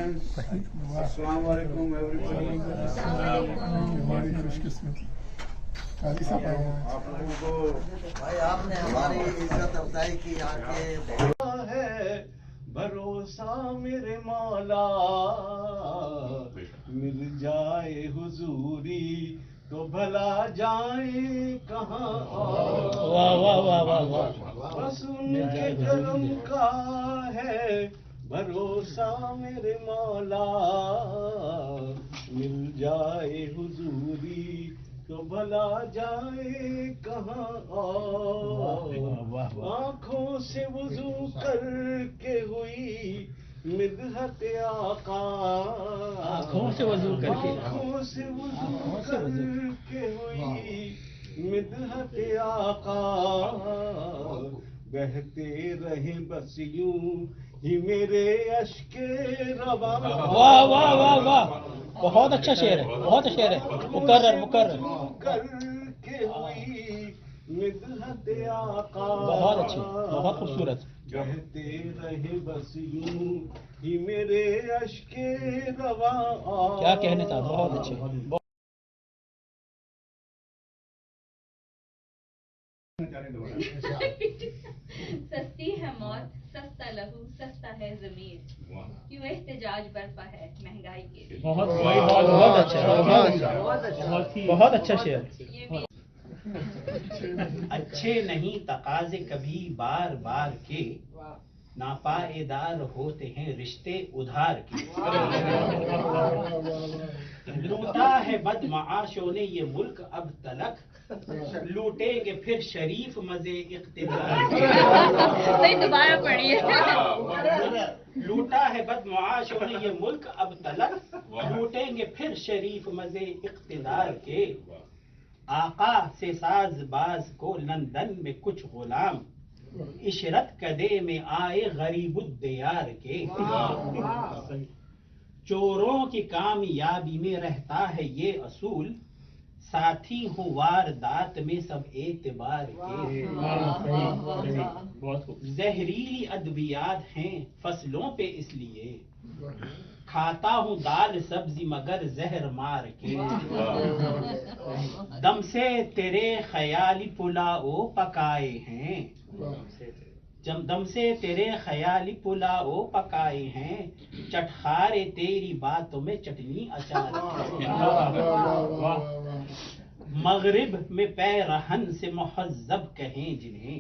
friends. Assalamu alaikum everybody. ہماری خوش قسمتی قاضی صاحب آئے ہیں آپ لوگوں کو بھائی آپ نے ہماری عزت افزائی کی آ کے ہے بھروسہ میرے مولا، مل جائے حضوری تو بھلا جائیں کہاں بس ان کے کرم کا ہے بھروسہ میرے مولا، مل جائے حضوری تو بھلا جائے کہاں آنکھوں سے وضو کر کے ہوئی مدحت آقا، آنکھوں سے وضو کر کے آنکھوں سے وضو کر کے ہوئی مدحت آقا، بہتے رہیں بس یوں ہی میرے اشک رواں۔ واہ واہ واہ واہ، بہت اچھا شعر ہے، بہت اچھا شعر ہے، مکرر مکرر، کر کے ہوئی مدحت آقا، بہت اچھی، بہت خوبصورت۔ بہتے رہے بس یوں ہی میرے اشک رواں۔ کیا کہنے تھا، بہت اچھے۔ سستی ہے موت، سستا لہو، سستا ہے ضمیر، کیوں احتجاج برپا ہے مہنگائی کے۔ بہت اچھا، بہت اچھا شعر۔ اچھے نہیں تقاضے کبھی بار بار کے، ناپائیدار ہوتے ہیں رشتے ادھار کے۔ لوٹا ہے بد معاشوں نے یہ ملک اب تلک، لوٹیں گے پھر شریف مزے اقتدار کے۔ دوبارہ پڑھیے۔ لوٹا ہے بد معاشوں نے یہ ملک اب تلک، لوٹیں گے پھر شریف مزے اقتدار کے۔ آقا سے ساز باز کو لندن میں کچھ غلام، عشرت کدے میں آئے غریب الدیار کے۔ چوروں کی کامیابی میں رہتا ہے یہ اصول، ساتھی ہوں واردات میں سب اعتبار کے۔ زہریلی ادویات ہیں فصلوں پہ اس لیے، کھاتا ہوں دال سبزی مگر زہر مار کے۔ دم سے تیرے خیالی پلاؤ پکائے ہیں، دم سے تیرے خیالی پلاؤ پکائے ہیں، چٹخارے تیری باتوں میں چٹنی اچار کے۔ مغرب میں پیرہن سے مہذب کہیں جنہیں،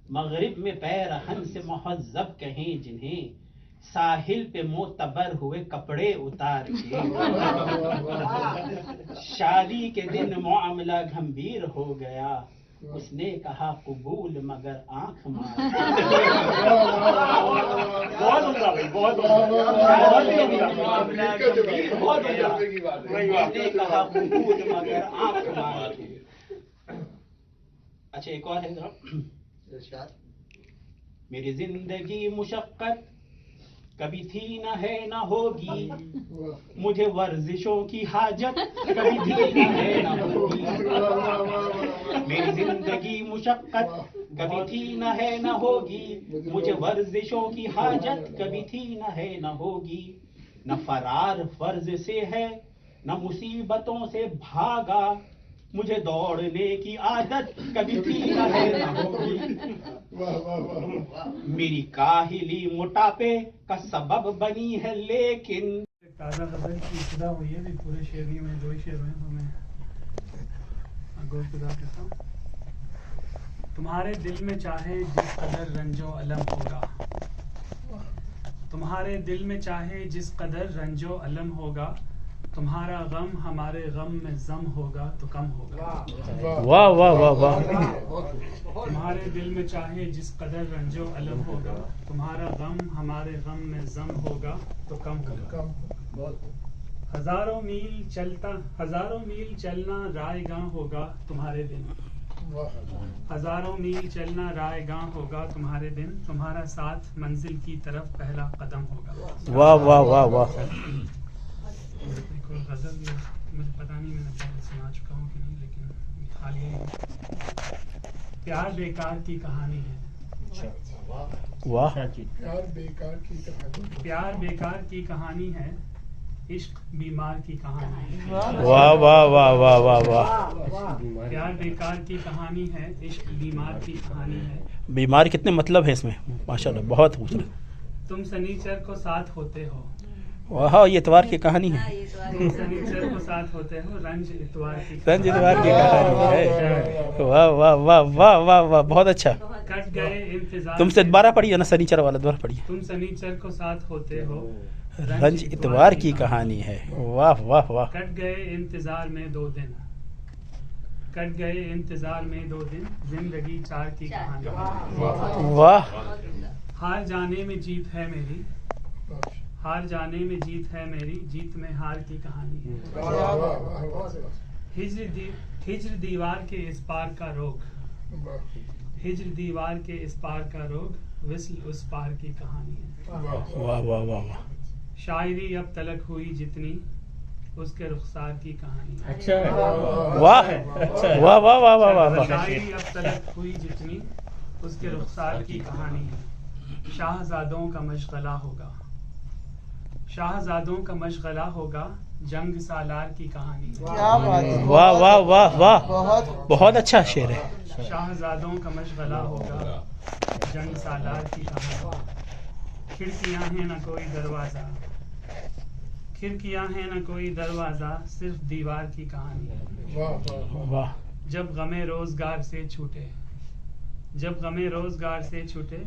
مغرب میں پیرہن سے مہذب کہیں جنہیں، ساحل پہ معتبر ہوئے کپڑے اتار کے۔ شادی کے دن معاملہ گھمبیر ہو گیا، اس نے کہا قبول مگر آنکھ مار کے۔ اس نے کہا قبول مگر آنکھ مار کے۔ اچھا ایک اور ہے، میری زندگی مشقت کبھی تھی نہ ہے نہ ہوگی، مجھے ورزشوں کی حاجت کبھی تھی نہ ہے نہ ہوگی۔ میری زندگی مشقت کبھی تھی نہ ہے نہ ہوگی، مجھے ورزشوں کی حاجت کبھی تھی نہ ہے نہ ہوگی۔ نہ فرار فرض سے ہے نہ مصیبتوں سے بھاگا، مجھے دوڑنے کی عادت کبھی تھی نہ ہے نہ ہوگی۔ میری کاہلی موٹاپے کا سبب بنی ہے لیکن، تازہ غزل کی ابتدا ہوئی ہے، بھی پورے شعر نہیں ہوئے، 2 ہی شعر ہوئے ہیں، تو میں گوشت گزار کرتا ہوں۔ تمہارے دل میں چاہے جس قدر رنج و الم ہوگا، تمہارے دل میں چاہے جس قدر رنج و الم ہوگا، تمہارا غم ہمارے غم میں ضم ہوگا تو کم ہوگا۔ واہ واہ واہ واہ۔ تمہارے دل میں چاہے جس قدر رنج و الم ہوگا، تمہارا غم ہمارے غم میں ضم ہوگا تو کم ہوگا۔ ہزاروں میل چلنا رائے گاں ہوگا تمہارے دن، ہزاروں میل چلنا رائے گاں ہوگا تمہارے دن، تمہارا ساتھ منزل کی طرف پہلا قدم ہوگا۔ واہ واہ واہ واہ۔ ایک اور غزل بھی مجھے پتا نہیں میں نے پہلے سنا چکا ہوں کہ نہیں، لیکن حالیہ پیار بیکار کی کہانی ہے، واہ پیار بیکار کی کہانی ہے، عشق بیمار کی کہانی ہے۔ واہ واہ واہ واہ واہ واہ. پیار بیکار کی کہانی ہے، عشق بیمار کی کہانی ہے۔ بیمار کتنے مطلب ہے اس میں، ماشاء اللہ بہت خوبصورت. تم سنیچر کو ساتھ ہوتے ہو، واہ یہ اتوار کی کہانی ہے. تم سنیچر کو ساتھ ہوتے ہو، رنج اتوار کی رنج اتوار کی کہانی ہے. واہ واہ واہ واہ واہ واہ بہت اچھا. کٹ گئے انتظار تم سے دوبارہ پڑھیے نا، سنیچر والا دوبارہ پڑھیے. تم سنیچر کو ساتھ ہوتے ہو، رنج اتوار کی کہانی ہے. واہ واہ واہ. کٹ گئے انتظار میں 2 دن، کٹ گئے انتظار میں 2 دن، زندگی 4 کی کہانی ہے۔ واہ ہار جانے میں جیت ہے میری، ہار جانے میں جیت ہے میری، جیت میں ہار کی کہانی ہے۔ ہجر دیوار کے اس پار کا روگ، ہجر دیوار کے اس پار کا روگ، وصل اس پار کی کہانی ہے۔ واہ واہ واہ واہ۔ شاعری اب تلک ہوئی جتنی، اس کے رخسار کی کہانی ہے۔ اچھا واہ واہ واہ واہ واہ واہ۔ شاعری اب تلک ہوئی جتنی، اس کے رخسار کی کہانی ہے۔ شاہزادوں کا مشغلہ ہوگا، شاہزادوں کا مشغلہ ہوگا، جنگ سالار کی کہانی ہے۔ واہ واہ واہ واہ، بہت اچھا شعر ہے۔ شاہزادوں کا مشغلہ ہوگا، جنگ سالار کی کہانی۔ کھڑکیاں ہیں نہ کوئی دروازہ، کھڑکیاں ہیں نہ کوئی دروازہ، صرف دیوار کی کہانی ہے۔ واہ جب غم روزگار سے چھوٹے، جب غم روزگار سے چھوٹے،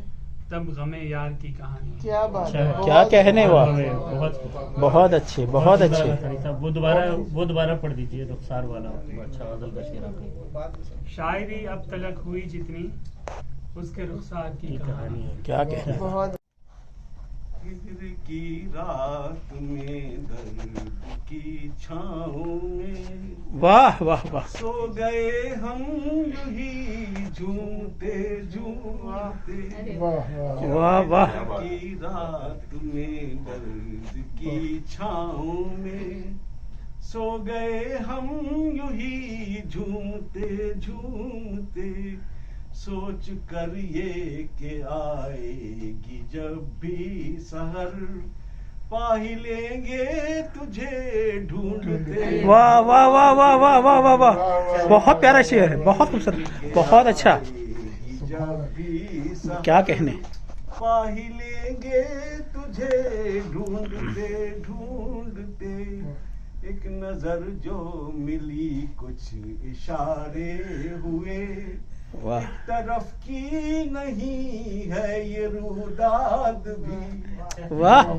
تب غم یار کی کہانی ہے۔ کیا بات ہے، کیا کہنے واہ، بہت بہت اچھے بہت اچھے۔ وہ دوبارہ پڑھ دیجیے رخسار والا، اچھا غزل کا شعر آپ نے۔ شاعری اب تلک ہوئی جتنی، اس کے رخسار کی کہانی ہے۔ کیا کہنے، بہت ہجر کی رات میں درد کی چھاؤں میں، واہ واہ واہ۔ سو گئے ہم یوں ہی جھومتے جھومتے، واہ واہ۔ کی رات میں درد کی چھاؤں میں، سو گئے ہم یوں ہی جھومتے جھومتے، سوچ کر یہ کہ آئے گی جب بھی سحر، پا ہی لیں گے تجھے ڈھونڈتے۔ واہ واہ واہ واہ واہ واہ واہ واہ، بہت پیارا شعر ہے، بہت خوبصورت، بہت اچھا۔ جب بھی سحر، کیا کہنے، پا ہی لیں گے تجھے ڈھونڈتے ڈھونڈتے، ایک نظر جو ملی کچھ اشارے ہوئے، واہ ایک طرف کی نہیں ہے یہ روداد بھی، واہ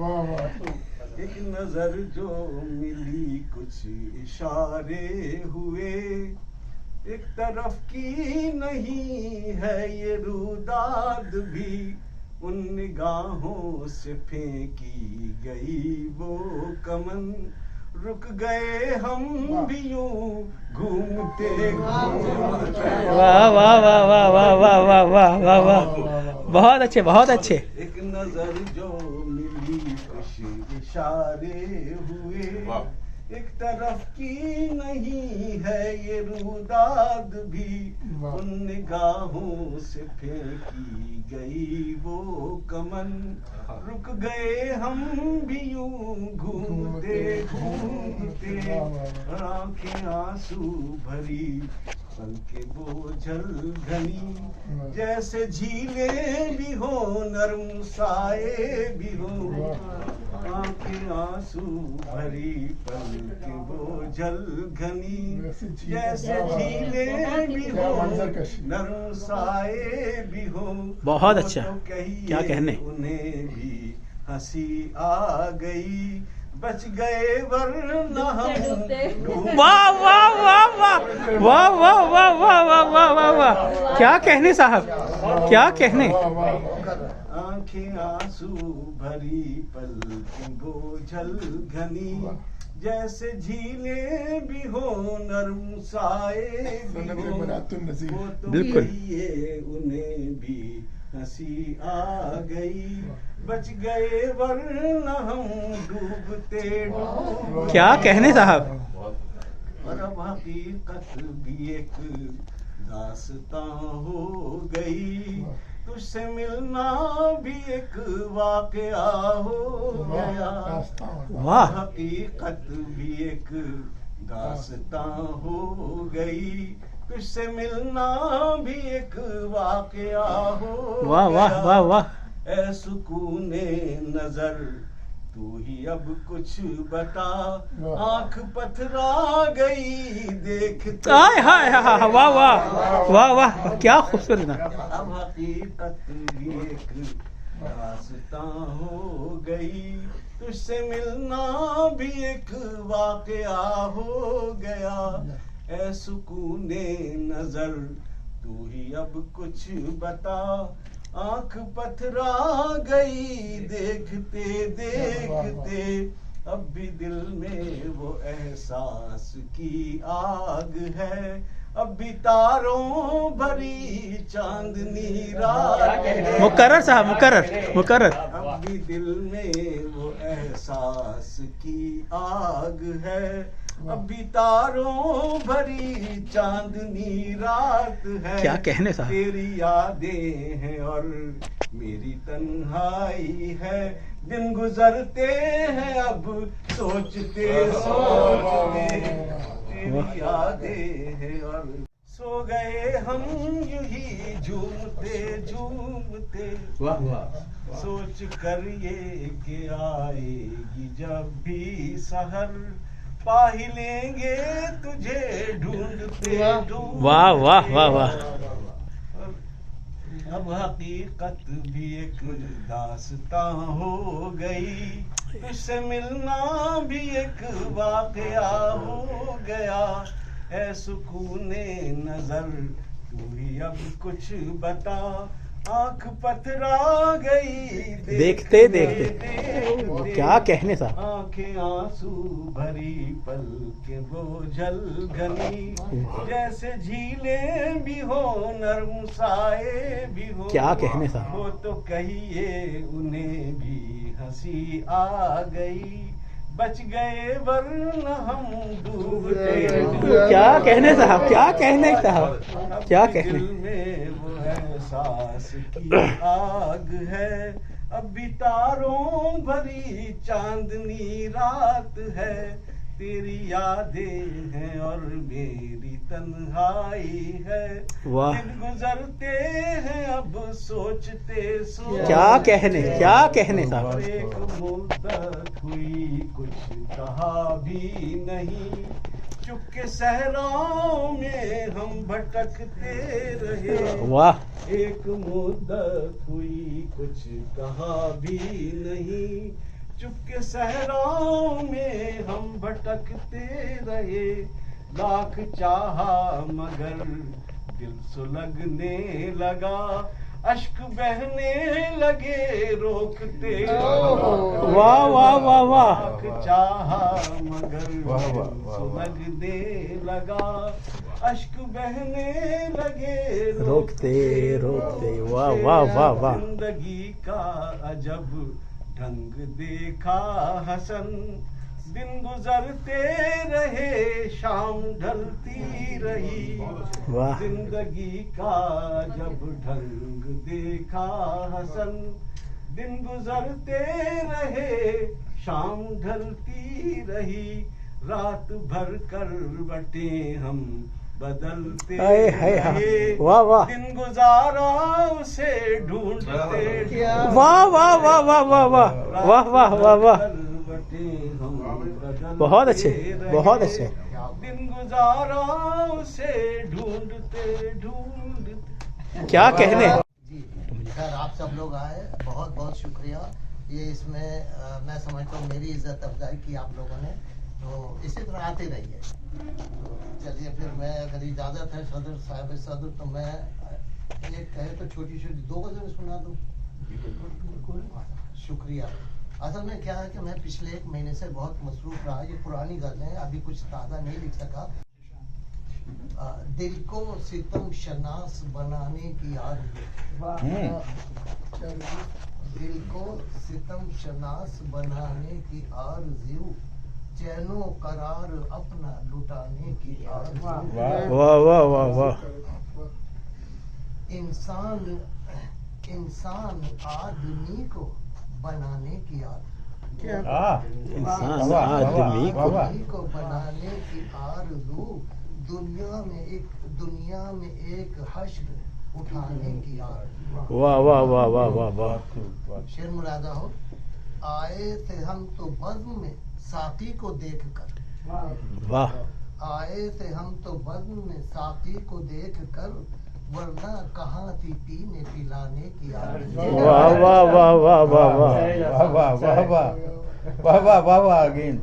ایک نظر جو ملی کچھ اشارے ہوئے، ایک طرف کی نہیں ہے یہ روداد بھی، ان نگاہوں سے پھینکی گئی وہ کمن، رک گئے ہم بھی یوں گھومتے گھومتے۔ واہ واہ واہ واہ واہ واہ واہ واہ واہ واہ، بہت اچھے بہت اچھے۔ ایک نظر جو ملی کچھ اشارے ہوئے، ایک طرف کی نہیں ہے یہ روداد بھی، ان نگاہوں سے پھینکی گئی وہ کمن، رک گئے ہم بھی یوں گھومتے گھومتے، آنکھیں آنسو بھری پلکیں بوجھل گھنی، جیسے جھیلیں بھی ہو نرم سائے بھی ہو، آنکھیں آنسو بھری پلکیں بوجھل گھنی، جیسے جھیلیں بھی ہو نرم سائے بھی ہو۔ بہت اچھا، تو کہیے کیا کہنے، انہیں بھی ہنسی آ گئی، بچ گئے ورنہ ہم ڈوب۔ واہ واہ واہ واہ واہ واہ واہ واہ واہ واہ واہ واہ، کیا کہنے صاحب، کیا کہنے۔ آنکھیں آنسو بھری پلکیں بوجھل گھنی، جیسے جھیلیں بھی ہو نرم سائے بھی ہو، وہ تو بالکل۔ کہیے انہیں بھی ہنسی آ گئی، بچ گئے ورنہ ہم ڈوبتے ڈوبتے۔ کیا کہنے صاحب، اور اب حقیقت بھی ایک داستاں ہو گئی، تجھ سے ملنا بھی ایک واقعہ ہو گیا، واہ حقیقت بھی ایک داستان ہو گئی، تجھ سے ملنا بھی ایک واقعہ ہو واہ واہ گیا، واہ واہ اے سکون نظر تو ہی اب کچھ بتا، آنکھ پتھرا گئی دیکھتے، آئے ہائے ہائے واہ واہ واہ واہ کیا خوبصورت نا. اب حقیقت بھی ایک داستان ہو گئی، تجھ سے ملنا بھی ایک واقعہ ہو گیا، اے سکون نظر تو ہی اب کچھ بتا، آنکھ پتھرا گئی دیکھتے دیکھتے، اب بھی دل میں وہ احساس کی آگ ہے، اب بھی تاروں بھری چاندنی رات ہے، مکرر صاحب مکرر اب بھی دل میں وہ احساس کی آگ ہے، اب بھی تاروں بھری چاندنی رات ہے، کیا کہنے صاحب. تیری یادیں ہیں اور میری تنہائی ہے، دن گزرتے ہیں اب سوچتے سوچتے، تیری یادیں ہیں اور سو گئے ہم یوں ہی جھومتے جھومتے، سوچ کر یہ کہ آئے گی جب بھی سحر، پا ہی لیں گے تجھے ڈھونڈتے ڈھونڈتے، واہ واہ واہ واہ اب حقیقت بھی ایک داستان ہو گئی، تجھ سے ملنا بھی ایک واقعہ ہو گیا، اے سکون نظر تو ہی اب کچھ بتا، آنکھ پتھرا گئی دیکھتے دیکھتے، کیا کہنے صاحب. آنکھیں آنسو بھری پل کے بوجھل گلی، جیسے جھیلیں بھی ہو نرم سائے بھی ہو، کیا کہنے صاحب. وہ تو کہیے انہیں بھی ہنسی آ گئی، بچ گئے ورنہ ہم ڈوبتے، کیا کہنے صاحب کیا کہنے صاحب کیا اب بھی کہنے. دل میں وہ احساس کی آگ ہے، اب بھی تاروں بھری چاندنی رات ہے، تیری یادیں ہیں اور میری تنہائی ہے، واہ دن گزرتے ہیں اب سوچتے سوچتے، کیا کہنے اور صاحب. ایک مدت ہوئی کچھ کہا بھی نہیں، چپ کے صحراؤں میں ہم بھٹکتے رہے، واہ ایک مدت ہوئی کچھ کہا بھی نہیں، چپ کے صحراؤں میں ہم بھٹکتے رہے، لاکھ چاہا مگر دل سلگنے لگا، اشک بہنے لگے روکتے، واہ واہ واہ واہ لاکھ چاہا مگر دل سلگنے لگا، اشک بہنے لگے روکتے روکتے، واہ واہ واہ واہ. زندگی کا عجب ڈھنگ دیکھا حسن، دن گزرتے رہے شام ڈھلتی رہی، واہ زندگی کا جب ڈھنگ دیکھا حسن، دن گزرتے رہے شام ڈھلتی رہی، رات بھر کروٹیں ہم بدلتے ہائے ہائے ہائے. رہے، واہ واہ دن گزارا اسے ڈھونڈتے، واہ واہ واہ واہ واہ واہ واہ واہ واہ واہ. بہت اچھے بہت اچھے. دن گزارا اسے ڈھونڈتے ڈھونڈتے. کیا کہنے. جی خیر آپ سب لوگ آئے بہت بہت شکریہ. یہ اس میں میں سمجھتا ہوں میری عزت افزائی کی آپ لوگوں نے، تو اسی طرح آتے رہیے. تو چلیے پھر میں اگر اجازت ہے صدر صاحب صدر تو میں ایک کہے تو چھوٹی چھوٹی 2 غزلیں سنا دوں. شکریہ. اصل میں کیا ہے کہ میں پچھلے 1 مہینے سے بہت مصروف رہا. یہ پرانی غزلیں ہیں، ابھی کچھ تازہ نہیں لکھ سکا. دل کو ستم شناس بنانے کی آرزو، دل کو ستم شناس بنانے کی آرزو، چین و قرار اپنا لٹانے کی آرزو. واہ واہ واہ واہ. انسان इंसान आदमी को बनाने की आरज़ू इंसान आदमी को बनाने की आरज़ू दुनिया में एक हश्र उठाने की आरज़ू वाह वाह वाह वाह वाह वाह शेर मुलादा हो आए थे हम तो बज़्म में साकी को देख कर वाह आए थे हम तो बज़्म में साकी को देख कर वरना कहाँ थी पीने पिलाने की आरज़ू वाह वाह वाह वाह वाह वाह अगेन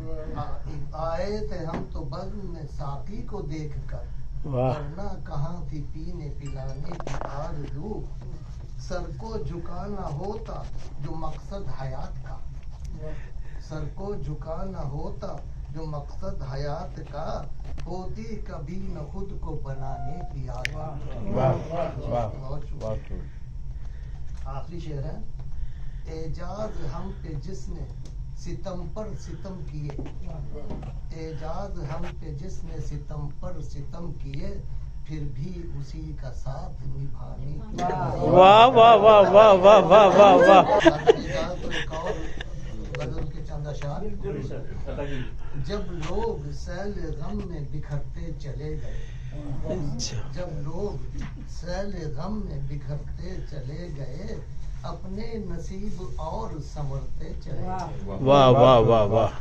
आए थे हम तो बज़्म में साकी को देख कर वाह वरना कहाँ थी पीने पिलाने की आरज़ू सर को झुकाना होता जो मकसद हयात का सर को झुकाना होता जो मकसद हयात का होती कभी न खुद को बनाने की आरज़ू आखिरी शेर है एजाज हम पे जिसने सितम पर सितम किए एजाज हम पे जिसने सितम पर सितम किए फिर भी उसी का साथ निभाने की वाह वाह वाह वाह वाह वाह वाह वाह गजल के चंद अशार जब लोग सैल गम में बिखरते चले गए जब लोग सैल गम में बिखरते चले गए अपने नसीब और संवरते चले वाह वाह वाह वाह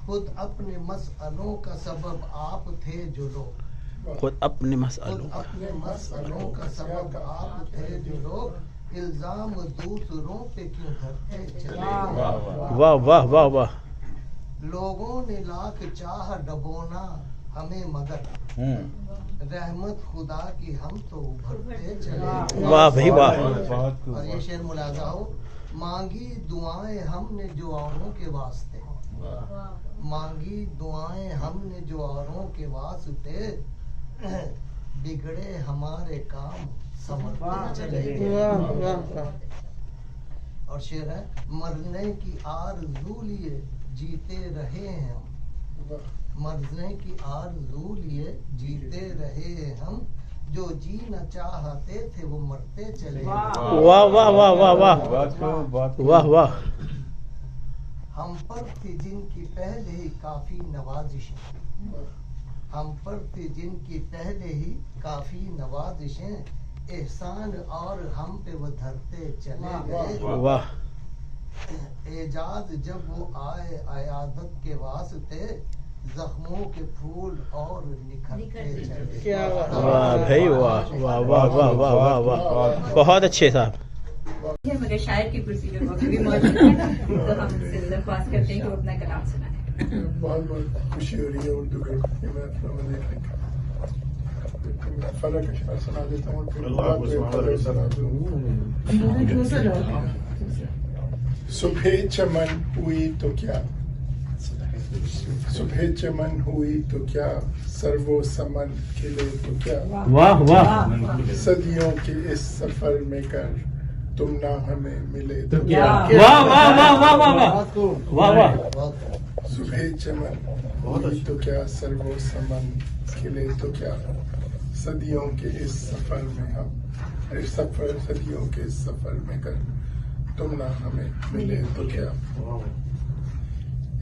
खुद अपने मसअलों का सबब आप थे जो लोग खुद अपने मसअलों का सबब आप थे जो लोग इल्जाम दूसरों पे क्यों धरते चले वाह वाह वाह वाह लोगों ने लाख चाह डबोना हमें मगर रहमत खुदा की हम तो उभरते चले वाह भाई वाह और ये शेर मुलाजा हो मांगी दुआएं हमने जो औरों के वास्ते मांगी दुआएं हमने जो औरों के वास्ते बिगड़े हमारे काम समझते चले और शेर है मरने की आरज़ू लिए जीते रहे हैं हम मरने की आरज़ू लिए जीते रहे हैं हम जो जी न चाहते थे वो मरते चले वाह वाह वाह वाह वाह वाह वाह हम पर थी जिनकी पहले ही काफी नवाजिशें हम पर थी जिनकी पहले ही काफी नवाजिशें एहसान और हम पे वो धरते चले गए वाह एजाज जब वो आए आयादत के वास्ते जख्मों के फूल और निखरते चले वाह भाई वाह वाह वाह वाह वाह वाह वाह बहुत अच्छे साहब मगर शायर की कुर्सी जो वक्त भी मौजूद है तो हम उनसे दरख्वास्त करते हैं कि वो अपना कलाम सुनाए बहुत बहुत खुशी हो रही है उर्दू में मैं अपना फलक अशआर सुना देता हूँ फिर सुबह चमन हुई तो क्या सुबह चमन हुई तो क्या सर्वो समन खिले तो क्या वाह वाह सदियों के इस सफर में कर तुम ना हमें मिले तो क्या वाह वाह वाह वाह वाह वाह वाह सुबह चमन हुई तो क्या सर्वो समन खिले तो क्या सदियों के इस सफर में हम सदियों के इस सफर में कर तुम ना हमें मिले तो क्या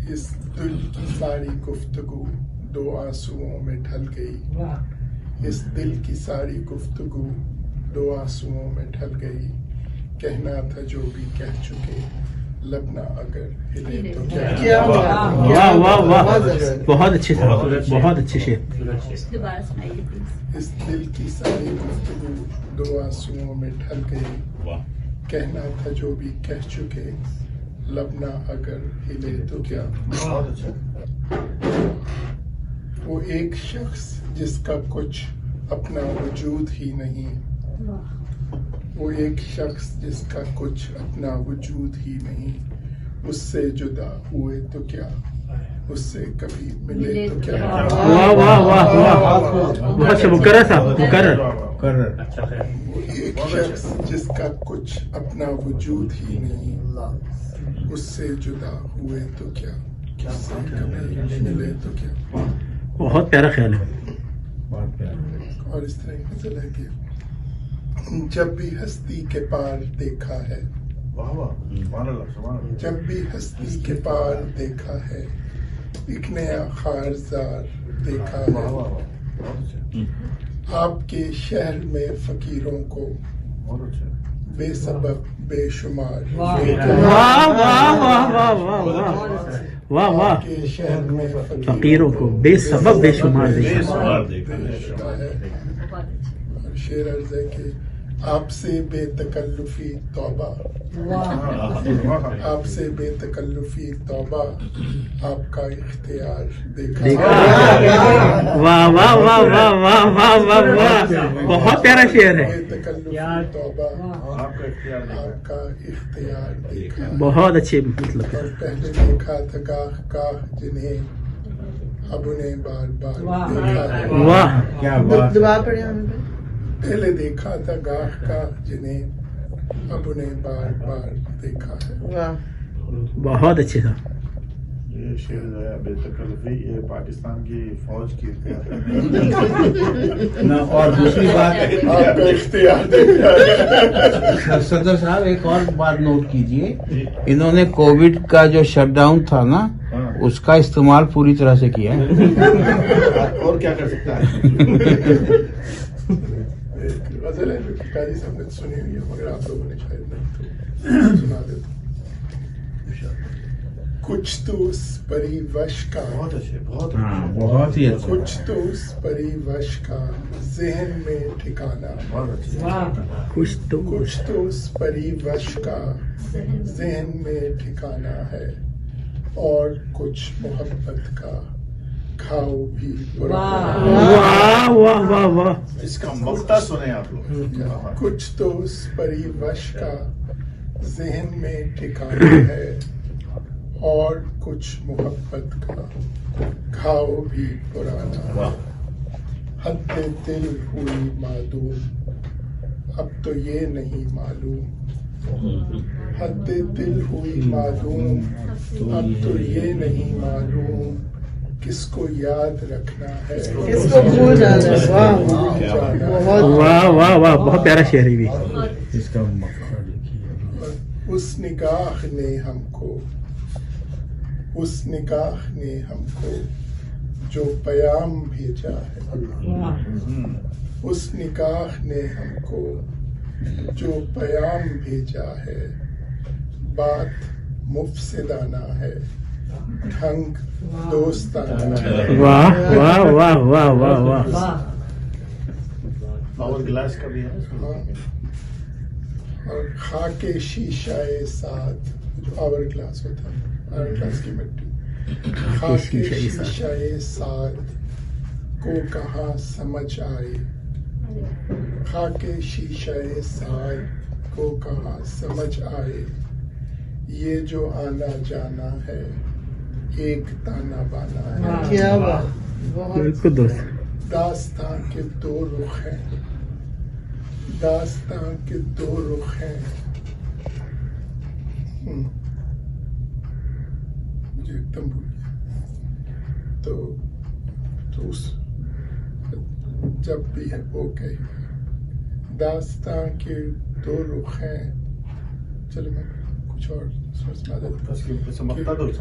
इस दिल की सारी गुफ्तगू दो आंसुओं में ढल गई इस दिल की सारी गुफ्तगू दो आंसुओं में ढल गई कहना था जो भी कह चुके लबना अगर हिले तो क्या वाह वाह वाह बहुत अच्छे साहब बहुत अच्छे शेर दोबारा सुनाइए प्लीज इस दिल की सारी गुफ्तगू दो आंसुओं में ढल गई कहना था जो भी कह चुके लबना अगर हिले तो क्या वो एक शख्स जिसका कुछ अपना वजूद ही नहीं वो एक शख्स जिसका कुछ अपना वजूद ही नहीं उससे जुदा हुए तो क्या उससे कभी मिले तो क्या वाह वाह वाह वाह बहुत अच्छा मुकर्रर साहब मुकर्रर वो एक शख्स जिसका कुछ अपना वजूद ही नहीं उससे जुदा हुए तो क्या उससे कभी मिले तो क्या बहुत प्यारा ख्याल है और इस तरह की गजल है कि जब भी हस्ती के पार देखा है, जब भी हस्ती के पार देखा है, एक नया खारजार देखा है। आपके शहर में फकीरों को बेसबब बेशुमार वाह वाह वाह वाह वाह वाह वाह वाह। आपके शहर में फकीरों को बेसबब बेशुमार देखा है। और शेर अर्ज है कि आपसे बेतकल्लुफी तौबा, आपसे बेतकल्लुफी तौबा, आपका इख्तियार देखा। वाह वाह वाह वाह वाह वाह वाह वाह, बहुत प्यारा शेर है, बेतकल्लुफी तौबा, आपका इख्तियार देखा। बहुत अच्छे मतलब। और पहले देखा था गाह गाह जिन्हें, अब उन्हें बार बार देखा है। वाह दुआ पढ़े पहले देखा था गाह गाह जिन्हें, अब उन्हें बार बार देखा है। बहुत अच्छे था। ये शेर जो है बेतकल्लुफी, ये पाकिस्तान की फौज की ना। और दूसरी बात, आपका इख्तियार देखा है। सदर साहब एक और बात नोट कीजिए, इन्होंने कोविड का जो शटडाउन था ना, उसका इस्तेमाल पूरी तरह से किया है। और क्या कर सकता है। गजल है जो कि काजी साहब ने सुनी हुई है, मगर आप लोगों ने शायद नहीं, तो सुना देता। कुछ तो उस परिवश का, बहुत अच्छे, बहुत बहुत ही अच्छा। कुछ तो उस परिवश का ज़हन में ठिकाना, कुछ तो उस परिवश का ज़हन में ठिकाना है, और कुछ मोहब्बत का खाओ भी पुराना। वाह वाह वाह वाह। इसका मक्ता सुने आप लोग। कुछ तो उस परिवश का ज़हन में ठिकाना है, और कुछ मोहब्बत का खाओ भी पुराना। हद दिल हुई मादूम, अब तो ये नहीं मालूम, हद दिल हुई मालूम, अब तो ये नहीं मालूम, किसको याद रखना है, किसको भूल जाना है। वाह वाह वाह, बहुत प्यारा शेर है भी। इसका मक्खन देखिए। उस निगाह ने हमको, उस निगाह ने हमको जो पयाम भेजा है, उस निगाह ने हमको जो पयाम भेजा है, बात मुफसिदाना है, ढंग दोस्ताना है। वाह वाह वाह वाह वाह वाह। पावर ग्लास का भी है। हाँ। और खाके शीशाए साथ, जो आवर ग्लास होता है, आवर ग्लास की मिट्टी, खाके शीशाए साथ को कहाँ समझ आए, खाके शीशाए साथ को कहाँ समझ आए, ये जो आना जाना है, एक ताना बाना है। क्या बात, बिल्कुल दोस्त। दास्तां के दो रुख हैं, दास्तां के दो रुख हैं। मुझे एकदम भूल गया। तो उस जब भी है वो कही, दास्तां के दो रुख हैं। चलो मैं कुछ और सुना देता हूँ।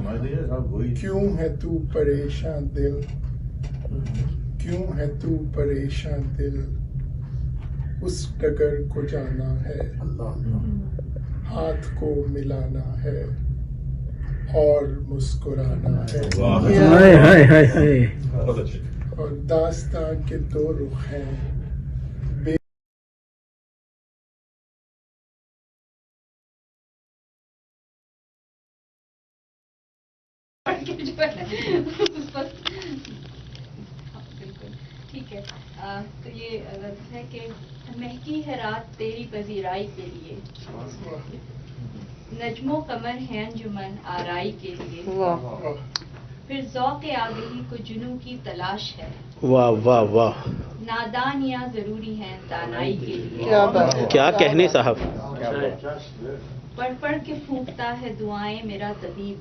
क्यों है तू परेशान दिल, क्यों है तू परेशान दिल, उस डगर को जाना है, हाथ को मिलाना है, और मुस्कुराना है। हाय हाय हाय हाय। और दास्तां के दो रुख हैं, ठीक है। तो ये लफ्ज़ है कि महकी है रात तेरी पजीराई के लिए, नजमो कमर है अंजुमन आराई के लिए, फिर ज़ौक़ आगही को जुनू की तलाश है। वाह वाह वाह, नादानियाँ जरूरी हैं दानाई के लिए। क्या कहने साहब। पढ़ पढ़ के फूंकता है दुआएं मेरा तबीब,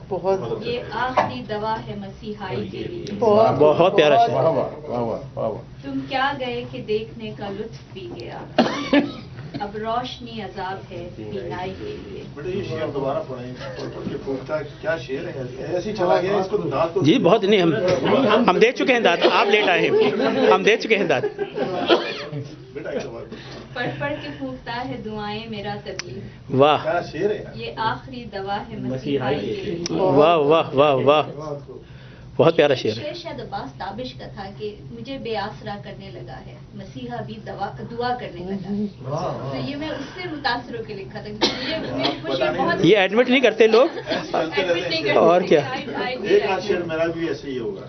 बहुत ये आखिरी दवा है मसीहाई के लिए। बहुत प्यारा शेर। वाह वाह वाह वाह वाह वाह। तुम क्या गए कि देखने का लुत्फ भी गया, अब रोशनी अजाब है बीनाई के लिए। बेटे ये शेर दोबारा पढ़ें, पढ़ के फूकता क्या शेर है, ऐसे ही चला गया, इसको दांत तो जी बहुत नहीं, हम दे चुके हैं दाद, आप लेट आए हैं, हम दे चुके हैं दाद। बेटा एक बार पढ़ पढ़ के फूंकता है दुआएं मेरा तबीब, वाह क्या शेर है। ये आखिरी दवा है मसीहाई के लिए। वाह वाह वाह वाह, बहुत प्यारा शेर है। शेर शायद अब्बास ताबिश का था कि मुझे बेआसरा करने लगा है, मसीहा भी दुआ करने लगा है। तो ये मैं उससे मुतासर होकर लिखा था, मुझे बहुत ये एडमिट नहीं करते लोग, एडमिट नहीं करते, और क्या। एक आध शेर मेरा भी ऐसे ही होगा।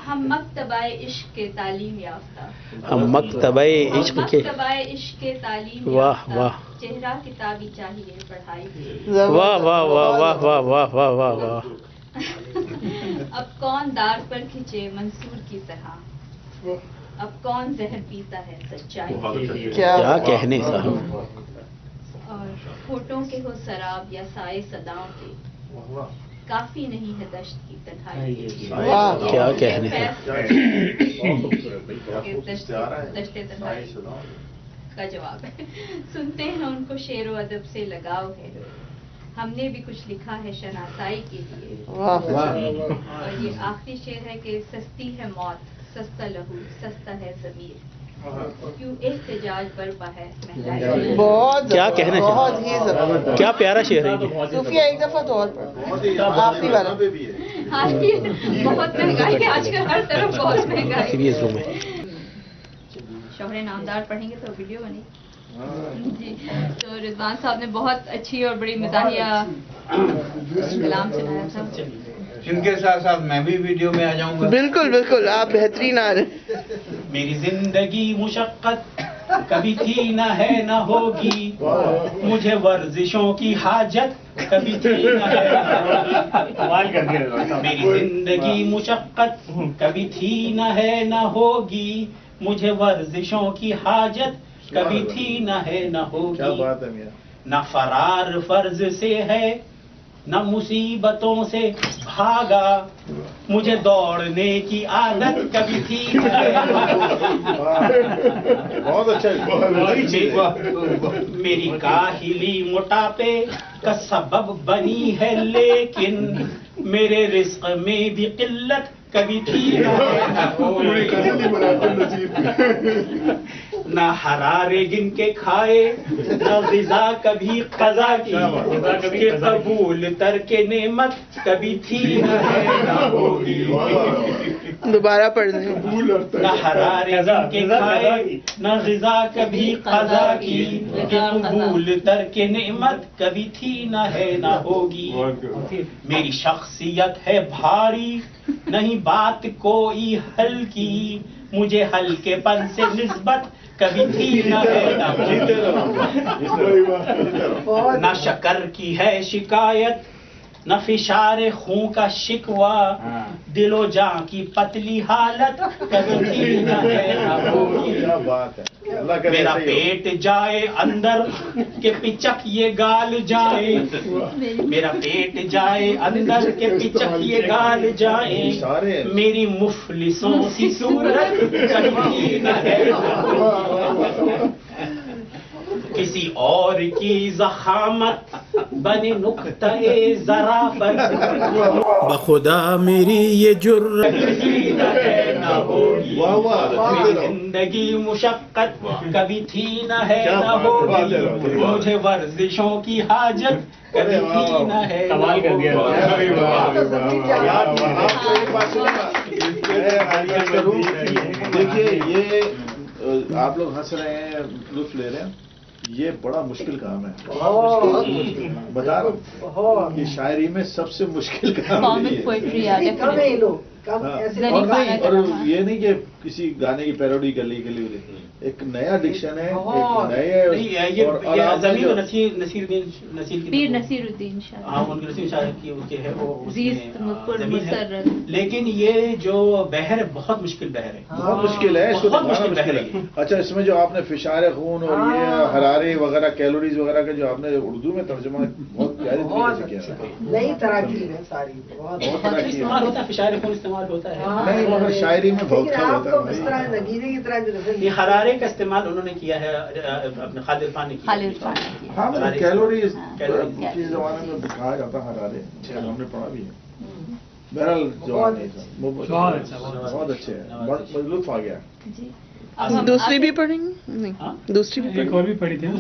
हम मकतबाए इश्क के तालीम याफ्ता, हम मकतबाए इश्क के, मकतबाए इश्क के तालीम वाह याफ्ता, वाह, चेहरा किताबी चाहिए पढ़ाई के। वाह वाह वाह वाह वाह वाह वाह वाह वाह। अब कौन दार पर खिंचे मंसूर की तरह, अब कौन जहर पीता है सच्चाई के लिए। क्या कहने साहब। और होठों के हो शराब या साए सदाओं के, काफी नहीं है दश्त की तन्हाई के लिए। क्या कहने दश्ते तन्हाई का जवाब है। सुनते हैं उनको शेर व अदब से लगाव है, हमने भी कुछ लिखा है शनासाई के लिए। और ये आखिरी शेर है कि सस्ती है मौत, सस्ता लहू, सस्ता है ज़मीर, क्यों एहतजाज बरपा है महंगाई। बहुत क्या कहने बहुत ही जबरदस्त, क्या प्यारा शेर है ये। सूफिया एक दफा तो और पढ़, आखिरी वाला। हाँ जी, बहुत महंगाई है आजकल, हर तरफ बहुत महंगाई। सीरियस रूम है। शोहरे नामदार पढ़ेंगे तो वीडियो बनेगी जी। तो रिजवान साहब ने बहुत अच्छी और बड़ी मज़ाहिया कलाम सुनाया था। इनके साथ साथ मैं भी वीडियो में आ जाऊंगा। बिल्कुल बिल्कुल, आप बेहतरीन आ रहे। मेरी जिंदगी मुशक्कत कभी थी न है न होगी, मुझे वर्जिशों की हाजत कभी थी न है। मेरी जिंदगी मुशक्कत कभी थी न है न होगी, मुझे वर्जिशों की हाजत कभी थी न है न होगी। क्या बात है मियां। न फरार फर्ज से है न मुसीबतों से भागा, मुझे दौड़ने की आदत कभी थी न है। बहुत अच्छा, मेरी काहिली मोटापे का सबब बनी है, लेकिन मेरे रिस्क में भी किल्लत कभी थी न हरारे गिन के खाए, न ग़िज़ा कभी क़ज़ा की, कि कबूल तरके नेमत कभी थी न होगी। दोबारा पढ़ दें। न हरारे गिन के खाए, न ग़िज़ा कभी क़ज़ा की, कि कबूल तरके नेमत कभी थी न है न होगी। मेरी शख्सियत है भारी, नहीं बात कोई हल्की, मुझे हल्केपन से निस्बत कभी थी न है न शक्कर की है शिकायत, न फिशारे खूं का शिकवा, दिलो जां की पतली हालत कभी थी न है न होगी। क्या बात है। मेरा पेट जाए अंदर के पिचक ये गाल जाए, मेरा पेट जाए अंदर के पिचक ये गाल जाए, मेरी मुफलिसों की सूरत कभी न है। किसी और की ज़खामत बने नुक्ते ज़राफ़त, बखुदा मेरी ये जुर्रत न होगी। जिंदगी मुशक्कत कभी थी न है न होगी, मुझे वर्जिशों की हाजत कभी थी न है। कमाल कर दिया। देखिए ये आप लोग हंस रहे हैं, लुत्फ ले रहे हैं, ये बड़ा मुश्किल काम है। बता रहा हूँ कि शायरी में सबसे मुश्किल काम यही है। और नहीं, और ये नहीं कि किसी गाने की पैरोडी कर ली एक नया डिक्शन है, एक नए पीर नसीरुद्दीन शाह, हाँ उनके नसीर शाह की उनके है वो जीस्त मुसर्रत। लेकिन ये जो बहर है बहुत मुश्किल बहर है, बहुत मुश्किल है इसको बहुत दिखाना मुश्किल मुश्किल है। अच्छा, इसमें जो आपने फिशार खून और ये हरारे वगैरह कैलोरीज वगैरह का जो आपने उर्दू में तर्जुमा बहुत प्यारी तरीके से किया, नई तराकीब है सारी, बहुत तरह की इस्तेमाल होता है, फिशार खून इस्तेमाल होता है। नहीं, मगर शायरी में बहुत लेकिन होता आपको है इस तरह नगीने की तरह भी ये हरारे का इस्तेमाल उन्होंने किया है, अपने खालिद इरफान ने किया। खालिद इरफान ने किया। हाँ, मतलब कैलोरीज कैलोरीज के जमाने में दिखाया जाता हरारे, हमने पढ़ा भी है। बहरहाल जवाब नहीं था, बहुत अच्छे हैं, बहुत लुत्फ आ गया। जी अब हम दूसरी आगे- भी पढ़ेंगे? नहीं, दूसरी भी एक और भी पढ़ी थी ना?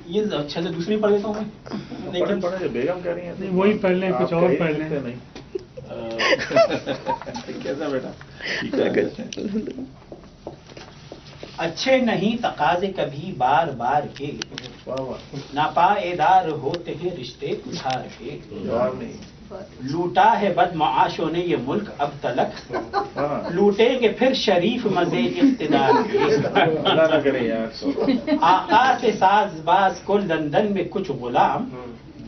ये अच्छा से दूसरी पढ़ लेता हूँ मैं, पढ़े लेकिन पढ़े बेगम कह रही है नहीं, वही पढ़ लें, कुछ आप और कह ही पढ़ सकते लें। नहीं। कैसा बेटा ठीक है। अच्छे नहीं तकाजे कभी बार बार के, वाह वाह, नापाएदार होते हैं रिश्ते उधार के। जवाब नहीं। लूटा है बदमाशों ने ये मुल्क अब तलक, हाँ, लूटेंगे फिर शरीफ मजे इख्तिदार के। अल्लाह ना करे यार। आका से साजबाज को लंदन में कुछ गुलाम,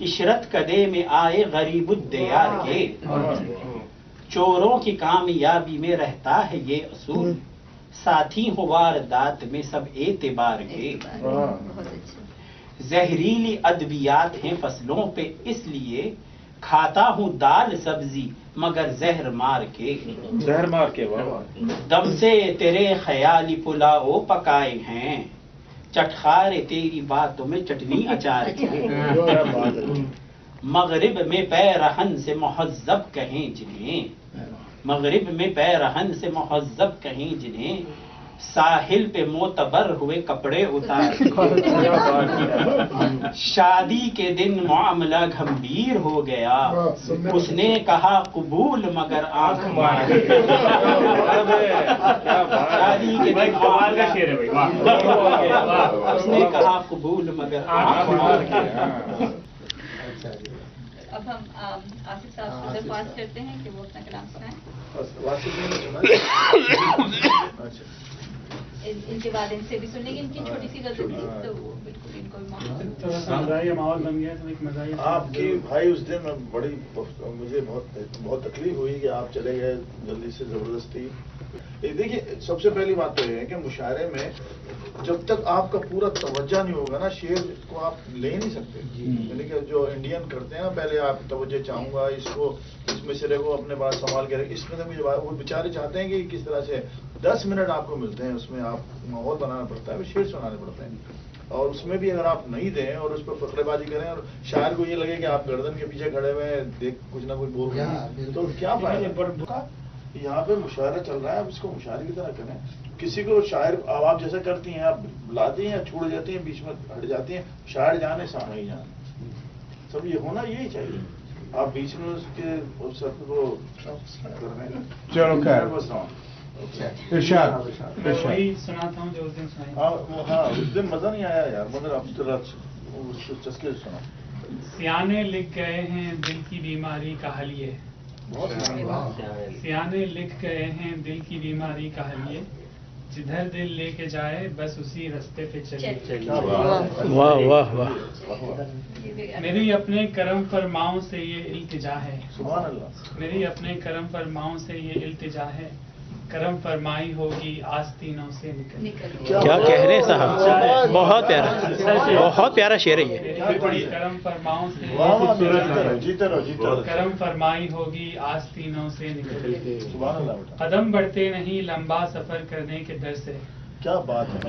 इशरत कदे में आए गरीबुद्दयार के। चोरों की कामयाबी में रहता है ये असूल, साथी हो वारदात में सब एतबार के। बहुत अच्छे। जहरीली अद्वियात हैं फसलों पे इसलिए, खाता हूँ दाल सब्जी मगर जहर मार के। जहर मार के, वाह वाह। दम से तेरे ख्याली पुलाओ पकाए हैं, चटखारे तेरी बातों में चटनी अचार के। क्या बात है। मगरिब में पैरहन से मुहज्जब कहें जिन्हें, मगरिब में पैरहन से मुहज्जब कहें जिन्हें, साहिल पे मोतबर हुए कपड़े उतार। शादी के दिन मामला गंभीर हो गया, उसने कहा कबूल मगर आंख मार। शादी के दिन मामला गंभीर हो गया, उसने कहा कबूल मगर आंख मार। अब हम आसिफ साहब से दरख्वास्त करते हैं कि वो अपना कलाम सुनाएं। इनके बाद इनसे भी सुनेंगे, इनकी छोटी सी गजल थी तो वो बिल्कुल इनको भी मौका थोड़ा सा मज़ाहिया माहौल बन गया तो एक मज़ाहिया आपकी भाई उस दिन बड़ी मुझे बहुत तकलीफ हुई कि आप चले गए जल्दी से जबरदस्ती। देखिए, सबसे पहली बात तो ये है कि मुशायरे में जब तक आपका पूरा तवज्जो नहीं होगा ना, शेर को आप ले नहीं सकते। यानी कि जो इंडियन करते हैं ना, पहले आप तवज्जो चाहूंगा, इसको इस मिसरे को अपने पास संभाल के रखें, इसमें मुझे वो बेचारे चाहते हैं कि किस तरह से 10 मिनट आपको मिलते हैं, उसमें आप माहौल बनाना पड़ता है, शेर सुनाने पड़ते हैं। और उसमें भी अगर आप नहीं दें और उस पर फकरेबाजी करें और शायर को ये लगे कि आप गर्दन के पीछे खड़े हुए देख कुछ ना कुछ बोल रहे हैं, तो क्या फायदा। यहाँ पे मुशायरा चल रहा है, आप इसको मुशायरे की तरह करें। किसी को शायर आप जैसा करती हैं, आप लाती हैं, छोड़ जाती हैं, बीच में हट जाती हैं, शायर जाने सामने ही जाने, सब ये होना यही चाहिए। आप बीच में उसके सर को कर रहे हैं। चलो खैर, बस इरशाद मैं वही सुनाता हूँ जो उस दिन सुनाई। हाँ, उस दिन मजा नहीं आया यार, मगर अब जरा चस्के से सुना। सियाने लिख गए हैं दिल की बीमारी का हल ये, सियाने लिख गए हैं दिल की बीमारी का हल ये, जिधर दिल लेके जाए बस उसी रास्ते पे चलिए। वाह वाह वाह। मेरी अपने करम फरमाओं से ये इल्तिजा है, सुभान अल्लाह। मेरी अपने करम फरमाओं से ये इल्तिजा है, करम फरमाई होगी आस्तीनों से निकल। क्या कह रहे हैं साहब, बहुत प्यारा, बहुत प्यारा शेर है ये। मेरी करम फरमाओं से जीते रहो। करम फरमाई होगी आस्तीनों से निकल। सुभान अल्लाह बेटा, कदम बढ़ते नहीं लंबा सफर करने के डर से, क्या बात है।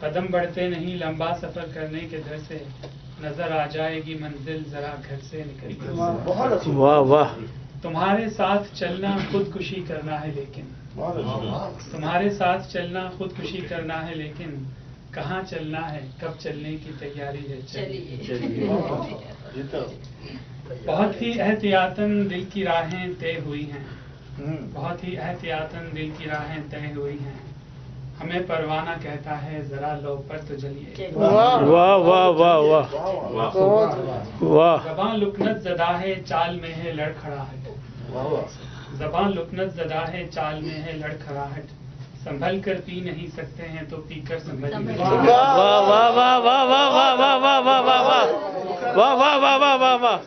कदम बढ़ते नहीं लंबा सफर करने के डर से, नजर आ जाएगी मंजिल जरा घर से निकल। बहुत अच्छी, वाह वाह। तुम्हारे साथ चलना खुदकुशी करना है लेकिन, बहुत अच्छी। तुम्हारे साथ चलना खुदकुशी करना है लेकिन, कहाँ चलना है कब चलने की तैयारी है चलिए। बहुत ही एहतियातन दिल की राहें तय हुई हैं, बहुत ही एहतियातन दिल की राहें तय हुई हैं, हमें परवाना कहता है जरा लो पर तो जलिए। वाह वाह वाह वाह वाह वाह। ज़बां लुकनत ज़दा है चाल में है लड़खड़ा है, ज़बान लुकनत ज़दा है, चाल में है लड़खड़ाहट, संभल कर पी नहीं सकते हैं तो पी कर संभलिए। वाह वाह वाह वाह वाह वाह वाह वाह वाह वाह वाह वाह वाह वाह वाह वाह वाह वाह।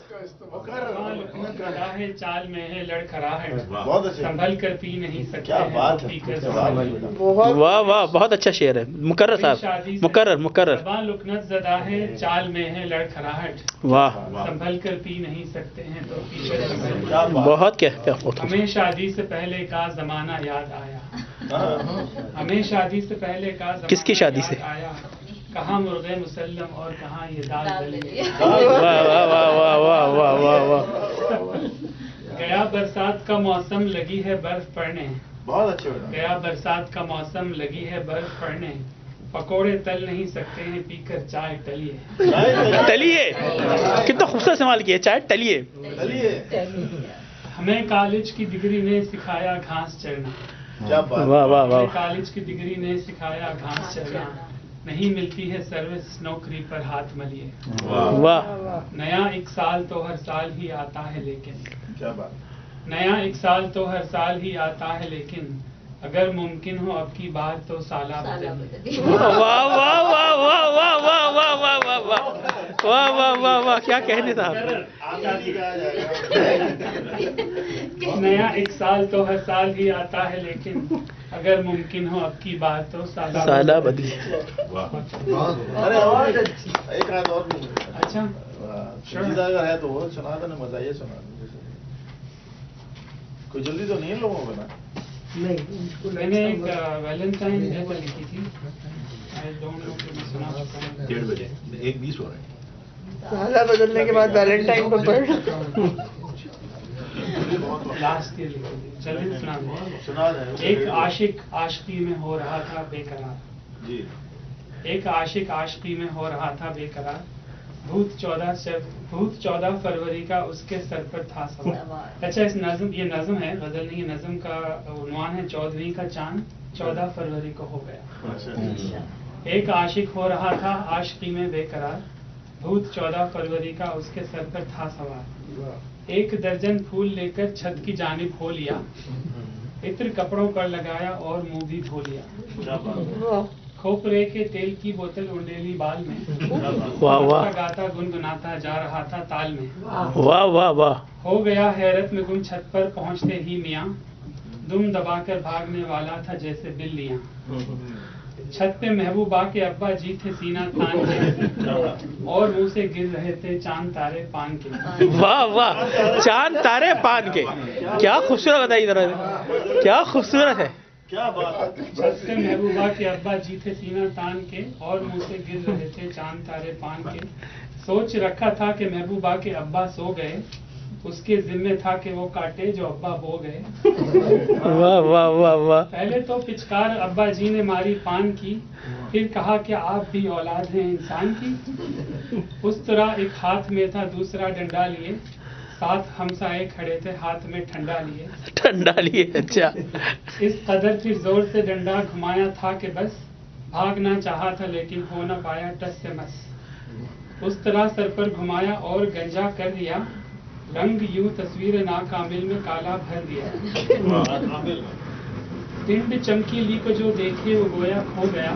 ज़बान लुकनत ज़दा है, चाल में है लड़खड़ाहट, बहुत अच्छे। संभल कर पी नहीं सकते क्या हैं बात तो है। पी कर संभलिए। वाह वाह बहुत अच्छा शेर है। मुकर्रर साहब, मुकर्रर मुकर्रर। ज़बान लुकनत ज़दा है, चाल में है लड़खड़ाहट, वाह संभल कर पी नहीं सकते हैं तो पी कर संभलिए। बहुत क्या क्या हमें शादी से पहले का जमाना याद आया, हमें शादी से पहले का जमाना किसकी शादी से? याद आया, कहाँ मुर्गे मुसल्लम और कहाँ ये दाल दलिया। वाह वाह वाह वाह वाह वाह वाह वाह। गया बरसात का मौसम, लगी है बर्फ पड़ने, बहुत अच्छे बेटा। गया बरसात का मौसम, लगी है बर्फ पड़ने, पकोड़े तल नहीं सकते हैं पीकर चाय टलिए। टलिए, कितना खूबसूरत इस्तेमाल किया, चाहे टलिए। हमें कॉलेज की डिग्री ने सिखाया घास चढ़ना, क्या बात। वाह वाह हमें वाह। कॉलेज की डिग्री ने सिखाया घास चढ़ना, नहीं मिलती है सर्विस नौकरी पर हाथ मलिए। वाह नया एक साल तो हर साल ही आता है लेकिन, क्या बात। नया एक साल तो हर साल ही आता है लेकिन, अगर मुमकिन हो अब की बार तो साला बदलिए। वाह वाह वाह वाह वाह वाह वाह वाह वाह वाह वाह वाह वाह वाह वाह। क्या कहने साहब। नया एक साल तो हर साल ही आता है लेकिन, अगर मुमकिन हो अब की बार तो साला बदली। अरे और एक रात और भी। अच्छा संजीदा अगर है तो वो सुना दो ना, मजा ये सुना दो। कोई जल्दी तो नहीं है लोगों को ना। मैंने एक वैलेंटाइन डे पर लिखी थी, आई डोंट नो कि मैं सुना चुका हूं। 1:30 बजे 1:20 हो रहे हैं। साला बदलने के बाद वैलेंटाइन को पढ़। लास्ट ईयर लिखी थी, चलिए सुना दो। सुना दें। एक आशिक आशिकी में हो रहा था बेकरार, जी। एक आशिक आशिकी में हो रहा था बेकरार, भूत 14 फरवरी का उसके सर पर था सवार। अच्छा इस नज़म, ये नज़म है, गजल नहीं है, नज़म का उन्वान है 14वीं का चांद 14 फरवरी को हो गया। एक आशिक हो रहा था आशिकी में बेकरार, भूत 14 फरवरी का उसके सर पर था सवार, एक दर्जन फूल लेकर छत की जानिब हो लिया, इत्र कपड़ों पर लगाया और मुंह भी धो लिया, खोपरे के तेल की बोतल उंडेली बाल में, वाह वाह गाता गुनगुनाता जा रहा था ताल में। वाह वाह वाह। हो गया हैरत में गुम, छत पर पहुंचते ही मियां दुम दबाकर भागने वाला था जैसे बिल्लियां। छत पे महबूबा के अब्बा जी थे सीना तान के, और मुंह से गिर रहे थे चांद तारे पान के। वाह वाह, चांद तारे पान के, क्या खूबसूरत बताइए जरा, क्या खूबसूरत है। क्या बात है। छत पे महबूबा के अब्बा जी थे सीना तान के, और मुंह से गिर रहे थे चांद तारे पान के। सोच रखा था कि महबूबा के अब्बा सो गए, उसके जिम्मे था कि वो काटे जो अब्बा बो गए। वाह वाह वाह वाह। पहले तो पिचकार अब्बा जी ने मारी पान की, फिर कहा कि आप भी औलाद हैं इंसान की। उस तरह एक हाथ में था दूसरा डंडा लिए, साथ हमसाए खड़े थे हाथ में ठंडा लिए। ठंडा लिए, अच्छा। इस कदर फिर जोर से डंडा घुमाया था कि बस भागना चाहा था लेकिन हो न पाया टस से मस। उस तरह सर पर घुमाया और गंजा कर दिया, रंग यूं तस्वीर नाकामिल में काला भर दिया। पिंड चमकी ली को जो देखे वो गोया खो गया,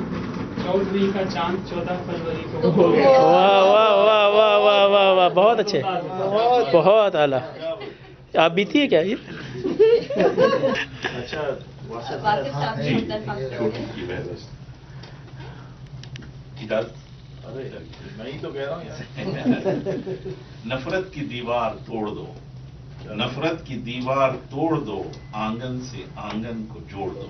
14वीं का चांद 14 फरवरी को। वाह वाह वाह वाह वाह वाह वाह, बहुत अच्छे, बहुत आला। आप बीती है क्या ये? अच्छा वाकिफ साहब ने अरे मैं ही तो कह रहा हूँ यार। नफरत की दीवार तोड़ दो, नफरत की दीवार तोड़ दो, आंगन से आंगन को जोड़ दो।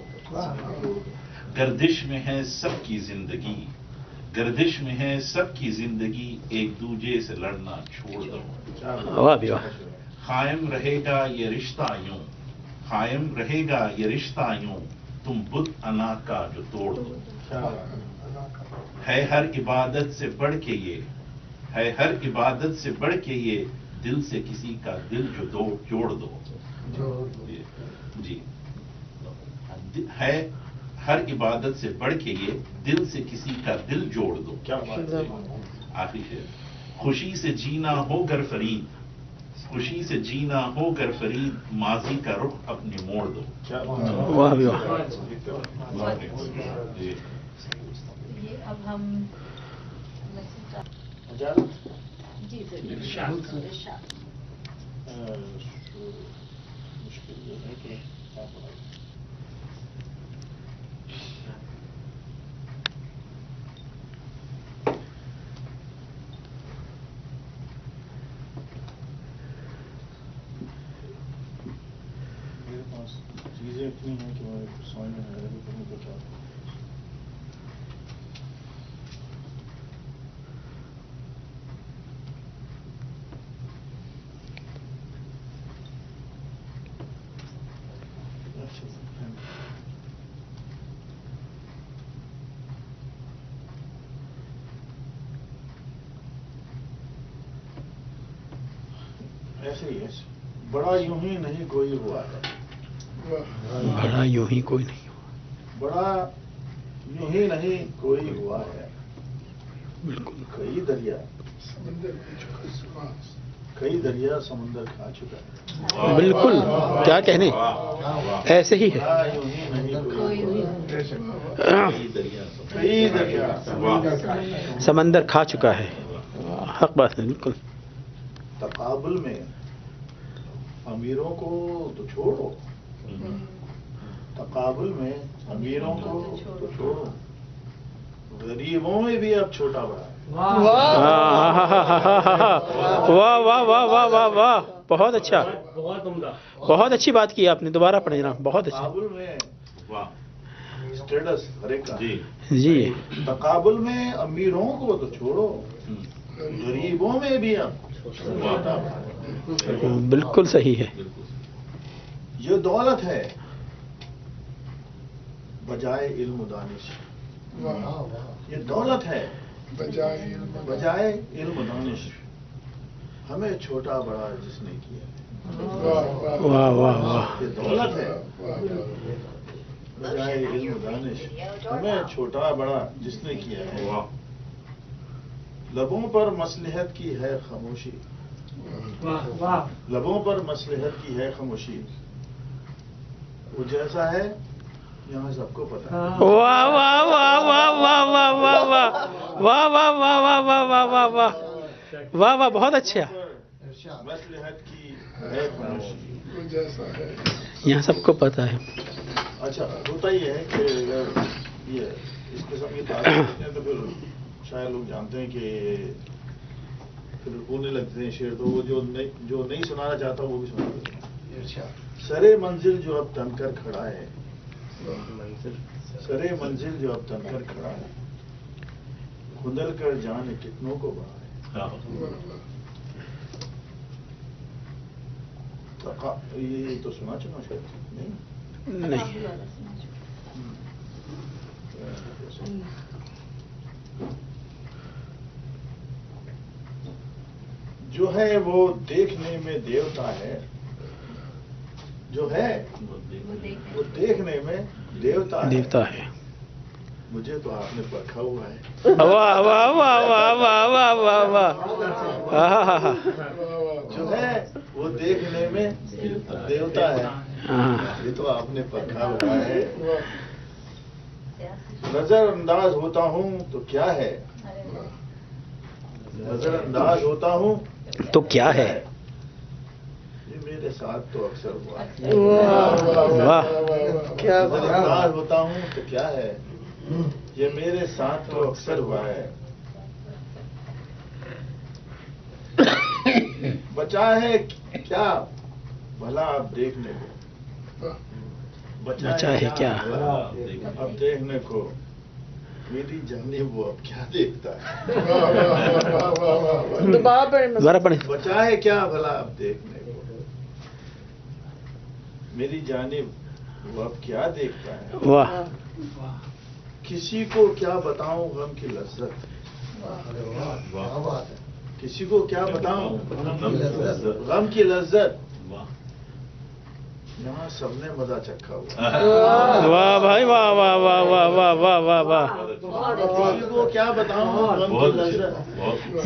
गर्दिश में है सबकी जिंदगी, गर्दिश में है सबकी जिंदगी, एक दूजे से लड़ना छोड़ दो। वाह भी वाह। कायम रहेगा ये रिश्ता यूं, कायम रहेगा ये रिश्ता यूं, तुम बुत अना का जो तोड़ दो। है हर इबादत से बढ़ के ये, है हर इबादत से बढ़ के ये, दिल से किसी का दिल जो दो जोड़ दो। जी, है हर इबादत से बढ़ के ये, दिल से किसी का दिल जोड़ दो। क्या बात है। आखिरी शेर, खुशी से जीना हो गर फरीद, खुशी से जीना हो कर फरीद माजी का रुख अपने मोड़ दो। वाह भी वाह। जी ये अब हम जी जरूर इरशाद। मुश्किल ये है कि मेरे पास चीजें इतनी हैं कि मैं कुछ समझ में नहीं आ रही कि क्या ऐसे ही ऐसे बड़ा यूं ही नहीं कोई हुआ है, बड़ा यूं ही कोई नहीं। बड़ा यूं ही नहीं कोई हुआ है। बिल्कुल। कई दरिया समुंदर खा चुका है। बिल्कुल, क्या कहने, ऐसे ही है। बड़ा यूं ही नहीं कोई कई दरिया समंदर खा चुका है। हक बात है, बिल्कुल। तकाबुल में अमीरों को तो छोड़ो, तकाबुल में अमीरों को तो छोड़ो, गरीबों में भी अब छोटा बड़ा है। वाह वाह वाह वाह वाह वाह वाह, बहुत अच्छा, बहुत उम्दा, बहुत अच्छी बात की आपने। दोबारा पढ़े जनाब, बहुत अच्छा। तकाबुल में स्टेटस हर एक का जी। तकाबुल में अमीरों को तो छोड़ो, गरीबों में भी अब छोटा बड़ा है। बिल्कुल सही है। ये दौलत है बजाय इल्म दानिश, ये दौलत है बजाय इल्म दानिश, हमें छोटा बड़ा जिसने किया। वाह वाह वाह। ये दौलत है बजाय इल्म दानिश, हमें छोटा बड़ा जिसने किया है। लबों पर मसलहत की है खामोशी, लबों पर मसलहत की है खामोशी, वो जैसा है यहाँ सबको पता है। वाह वाह वाह वाह वाह वाह वाह वाह वाह वाह वाह वाह वाह वाह वाह वाह वाह वाह वाह, बहुत अच्छा। मसलहत की है खामोशी, वो जैसा है यहाँ सबको पता है। अच्छा, होता ही है कि अगर ये इस किस्म की तारीफ करते हैं तो फिर शायद लोग जानते हैं कि फिर रोने लगते हैं शेर, तो वो जो नहीं सुनाना चाहता वो भी सुना देते हैं। सरे मंजिल जो अब तनकर खड़ा है, सरे मंजिल जो अब तनकर खड़ा है, खुदल कर जाने कितनों को बड़ा है। ये तो सुना चुना शायद नहीं। जो है वो देखने में देवता है, जो है वो देखने में देवता है। मुझे तो आपने परखा हुआ है। वाह वाह वाह वाह वाह वाह वाह वाह। जो है वो देखने में देवता है, ये तो आपने परखा हुआ है। नजरअंदाज होता हूँ तो क्या है, नजरअंदाज होता हूँ तो क्या है, ये मेरे साथ तो अक्सर हुआ है। वाह, क्या नजरअंदाज होता हूँ तो क्या है, ये मेरे साथ तो अक्सर हुआ है। बचा है क्या भला अब देखने को, बचा है क्या अब देखने को, मेरी जाने वो अब क्या देखता है। दोबारा पढ़े। बचा है क्या भला अब देखने को, मेरी जानिब वो अब क्या देखता है। वाह। किसी को क्या बताऊं गम की लज्जत, किसी को क्या बताऊं गम की लज्जत, यहाँ सबने मजा चखा हुआ। वाह भाई वाह वाह वाह वाह वाह वाह वाह वाह। किसी को क्या बताऊं गम की लज्जत,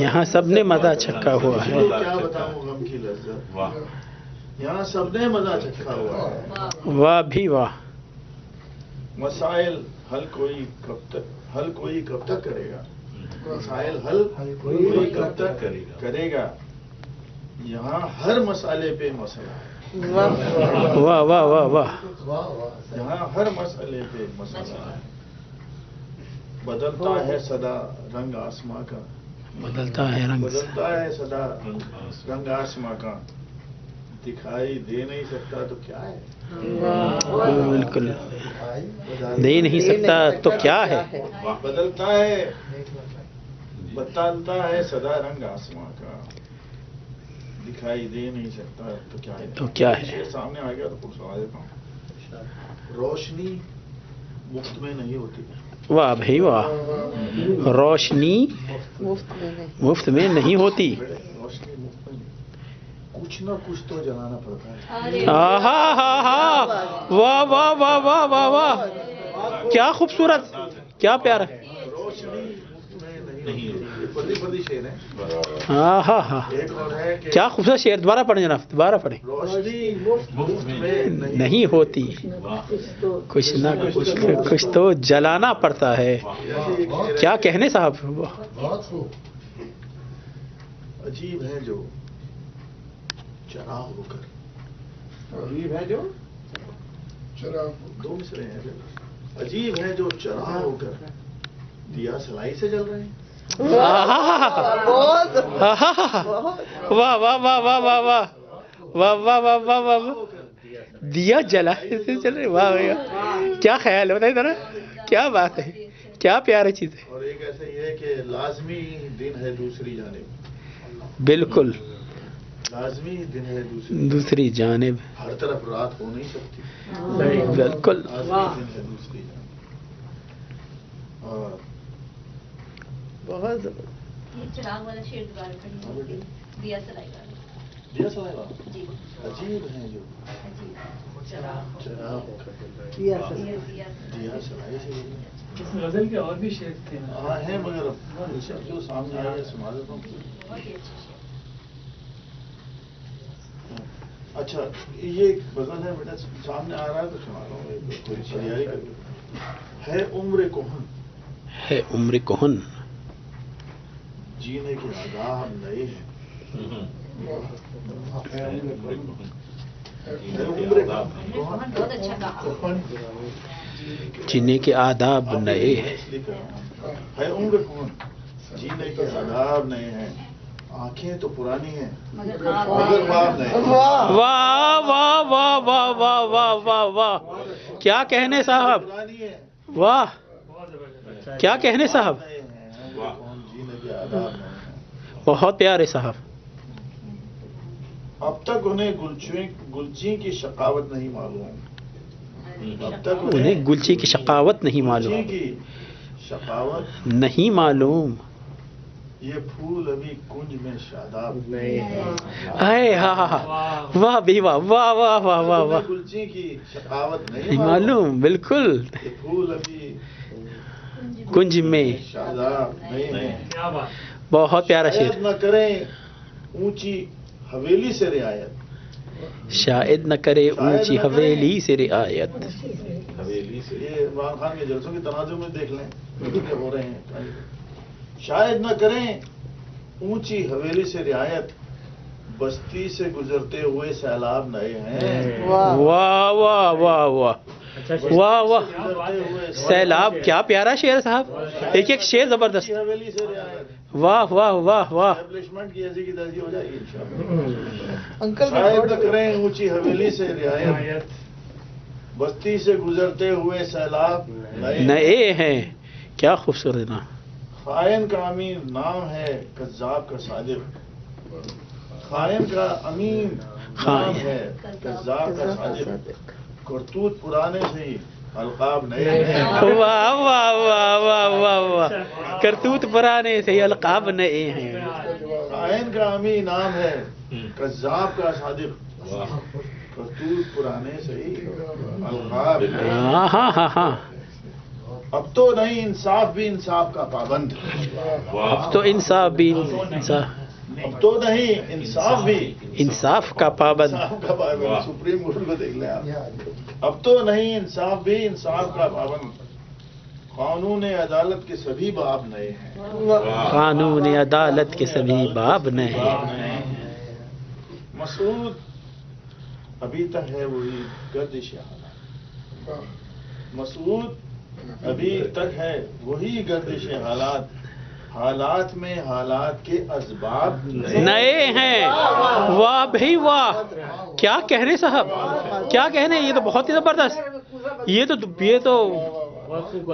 यहाँ सबने मजा चखा हुआ है। क्या बताऊं गम की लज्जत, यहाँ सबने मजा चखा हुआ है। वाह भी वाह। मसाइल हल कोई कब तक करेगा? मसाइल हल कोई कब तक करेगा? यहाँ हर मसाले पे मसला है। वाह वाह वाह वाह। यहाँ हर मसले पे मसला है। बदलता है सदा रंग आसमां का, बदलता है सदा रंग आसमां का, दिखाई दे नहीं सकता तो क्या है? बिल्कुल दे नहीं सकता तो क्या है? बदलता है सदा रंग आसमां का, दिखाई दे नहीं सकता तो क्या है? शेर सामने आ गया तो कुछ सवाल देता हूँ। रोशनी मुफ्त में नहीं होती। वाह भाई वाह। रोशनी मुफ्त में नहीं होती। रोशनी मुफ्त में नहीं, कुछ ना कुछ तो जलाना पड़ता है। आहा हा हा। वाह वाह वाह वाह वाह वाह। क्या खूबसूरत, क्या प्यारा। रोशनी नहीं होती, शेर है। हाँ हाँ हाँ, क्या खूबसूरत शेर। दोबारा पढ़े जनाब, दोबारा पढ़े। रोशनी मुफ्त में नहीं होती, कुछ ना कुछ तो जलाना पड़ता है। क्या कहने साहब। अजीब है जो चराग होकर, दो मिसरे हैं। अजीब है जो चराग होकर दिया सलाई से जल रहे हैं। वाह वाह वाह वाह वाह वाह वाह वाह वाह वाह वाह वाह। दिया जला से चल रहे। वाह भैया, क्या ख्याल है, बताइए जरा। क्या बात है, क्या प्यारी चीज है। और एक ऐसा ही है कि लाजमी दिन है दूसरी जानिब। बिल्कुल लाजमी दिन है दूसरी जानिब। हर तरफ रात हो नहीं सकती। बिल्कुल। लाजमी दिन है दूसरी जानिब। और बहुत ये चिराग वाला शेर दोबारा पढ़िए। दिया सलाई वाला। जी। अजीब है जो चराग दिया सलाई से इसमें गजल के और भी शेर थे। हाँ है, मगर जो सामने आया सुना देता हूँ। अच्छा, ये एक गजल है बेटा, सामने आ रहा है तो सुना रहा हूँ। कोई तैयारी करके। है उम्र कोहन, है उम्र कोहन, जीने के आदाब नए हैं। बहुत अच्छा कहा। जीने के आदाब नए हैं। है उम्र कौन, जीने के आदाब नए हैं। आंखें तो पुरानी हैं मगर ख्वाब नए। वाह वाह वाह वाह वाह वाह वाह वाह। क्या कहने साहब, वाह क्या कहने साहब। जीने के आदाब नए हैं। बहुत प्यारे साहब। अब तक उन्हें गुलची की शकावत नहीं मालूम। अब तक उन्हें गुलची की शकावत नहीं मालूम। शकावत नहीं मालूम। ये फूल अभी कुंज में शादाब नहीं है। हाँ हाँ हाँ, वाह भी वाह वाह वाह वाह वाह वाह। गुलची की शकावत नहीं मालूम। बिल्कुल, ये फूल अभी कुंज में शादाब नहीं है। बहुत प्यारा शेर। न करें ऊंची हवेली से रियायत, शायद न करे ऊंची हवेली से रियायत। हवेली से, ये इमरान खान के जलसों की तनाजुम में देख लें क्या हो रहे हैं। शायद न करें ऊंची हवेली से रियायत, बस्ती से गुजरते हुए सैलाब नए हैं। वाह वाह वाह वाह वाह वाह। सैलाब, क्या प्यारा शेर साहब। एक एक शेर जबरदस्त। हवेली से रियायत, वाह वाह वाह वाह। एस्टैब्लिशमेंट की ऐसी की तैसी हो जाएगी इंशाअल्लाह। शायद न करें ऊंची हवेली से रियायत, बस्ती से गुजरते हुए सैलाब नए हैं। क्या खूबसूरत ना। खायन का अमीन नाम है कज़्ज़ाब का सादिक। खायन का अमीन नाम है कज़्ज़ाब का सादिक। करतूत पुराने से ही अलकाब नए हैं। वाह वाह वाह वाह वाह वाह। करतूत पुराने से ही अलकाब नए हैं। खायन का अमीन नाम है कज़्ज़ाब का सादिक। करतूत पुराने से ही अलकाब। हाँ हाँ हाँ हाँ। अब तो नहीं इंसाफ भी इंसाफ का पाबंद। अब तो इंसाफ भी इंसाफ। अब तो नहीं, इंसाफ भी, इंसाफ का पाबंद। इंसाफ का पाबंद। सुप्रीम कोर्ट को देख लें आप। अब तो नहीं, इंसाफ भी, इंसाफ का पाबंद। कानून अदालत के सभी बाब नए हैं। कानून अदालत के सभी बाब नए हैं। मसूद अभी तक है वही गर्दिश हालात। मसूद अभी तक है वही गर्दिश हालात। हालात में हालात के असबाब नए हैं। वाह भाई वाह, क्या कहने साहब, क्या कहने। ये तो बहुत ही जबरदस्त, ये तो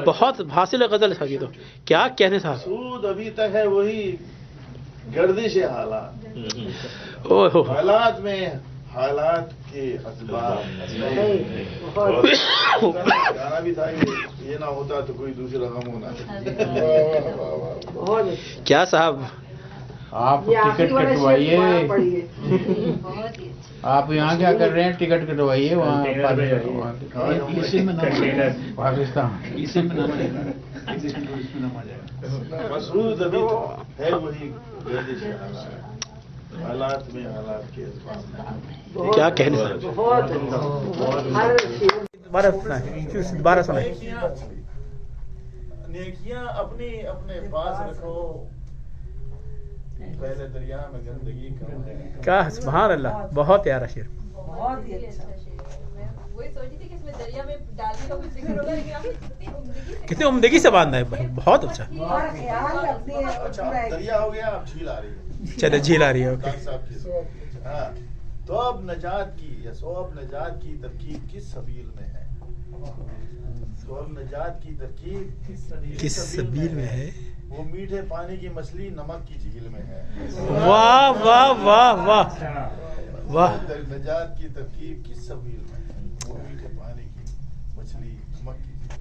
बहुत हासिल गजल साहब। ये तो क्या कहने साहब। मसूद अभी तक है वही गर्दिश हालात। ओहो, हालात में हालात के असबाब। गाना भी था ये ना होता तो कोई दूसरा गम होना। क्या साहब, आप टिकट कटवाइए। आप यहाँ क्या कर रहे हैं? टिकट कटवाइए वहाँ पाकिस्तान। मसूद अभी है वही गर्दिश हालात में हालात के असबाब। क्या कहने साहब। दोबारा सुनाए। नेकियां अपनी अपने पास रखो, पहले दरिया में गंदगी कम है। क्या सुभान अल्लाह, बहुत प्यारा शेर। बहुत ही अच्छा। वही सोची थी कि इसमें दरिया में डालने का कुछ जिक्र होगा, लेकिन आपने कितनी उम्दगी से बांधा है भाई, बहुत अच्छा। अच्छा, दरिया हो गया, अब झील आ रही है। चलो झील आ रही है। डॉक्टर साहब की। हाँ, तो अब नजात की या सोब नजात की तरकीब किस सबील में है? सोब नजात की तरकीब किस सबील में है? वो मीठे पानी की मछली नमक की झील में है। वाह वाह वाह वाह वाह। नजात की तरकीब किस सबील में है? वो मीठे पानी की मछली नमक की झील में।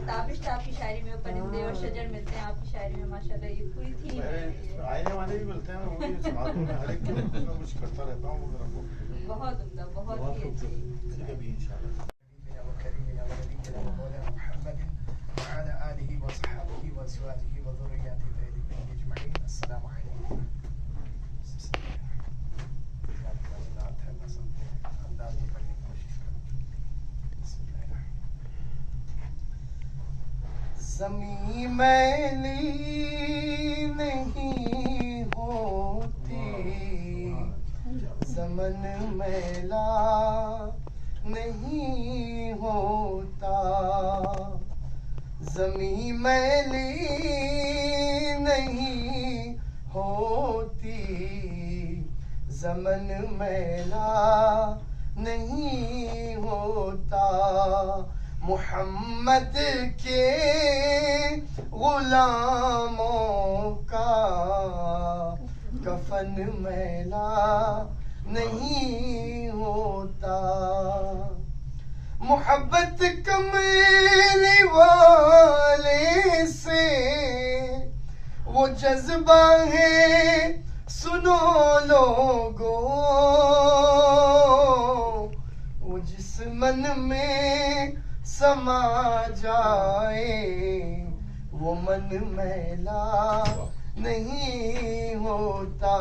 ताबिश आपकी शायरी में परिंदे और शजर मिलते हैं, आपकी शायरी में माशाल्लाह ये पूरी थी। आने वाले भी मिलते हैं, वो भी समाज में हर एक के कुछ ना कुछ करता रहता हूँ। बहुत उम्दा, बहुत ही अच्छी। कभी इंशाल्लाह। ज़मीं मैली नहीं होती, ज़मन मैला नहीं होता। ज़मीं मैली नहीं होती, ज़मन मैला नहीं होता। मुहम्मद के गुलामों का कफन मैला नहीं होता। मोहब्बत कमली वाले से वो जज्बा है, सुनो लोगों, वो जिस मन में समा जाए वो मन मैला नहीं होता।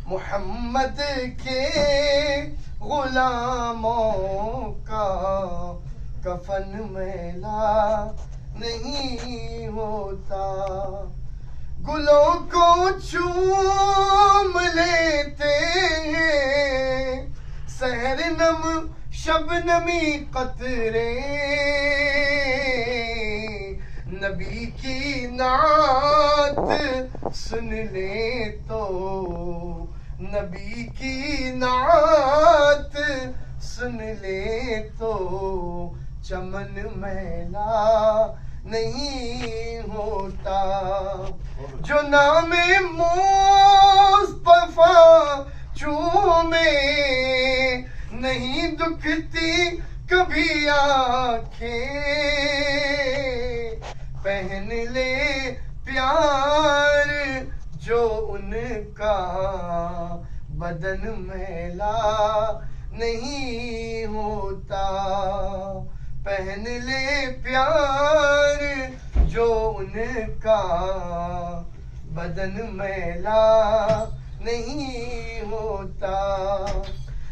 मोहम्मद के गुलामों का कफन मैला नहीं होता। गुलों को चूम लेते हैं सहरनम शबनमी कतरे, नबी की नात सुन ले तो, नबी की नात सुन ले तो चमन मैला नहीं होता। जो नामे मुस्तफा चूमे नहीं दुखती कभी आंखें, पहन ले प्यार जो उनका बदन मैला नहीं होता। पहन ले प्यार جو ان کا بدن میلا نہیں ہوتا.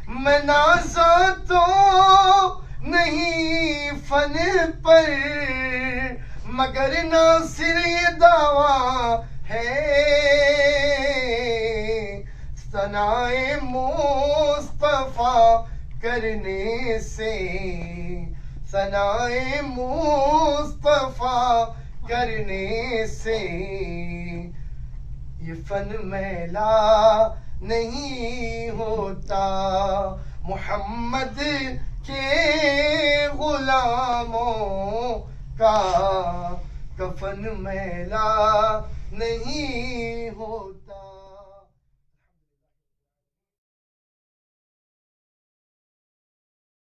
میں نازا تو نہیں فن پر مگر ناصر یہ دعویٰ ہے ثنائے مصطفیٰ کرنے سے ثنائے مصطفیٰ کرنے سے یہ فن میلا نہیں ہوتا. محمد کے غلاموں کا کفن میلا نہیں ہوتا.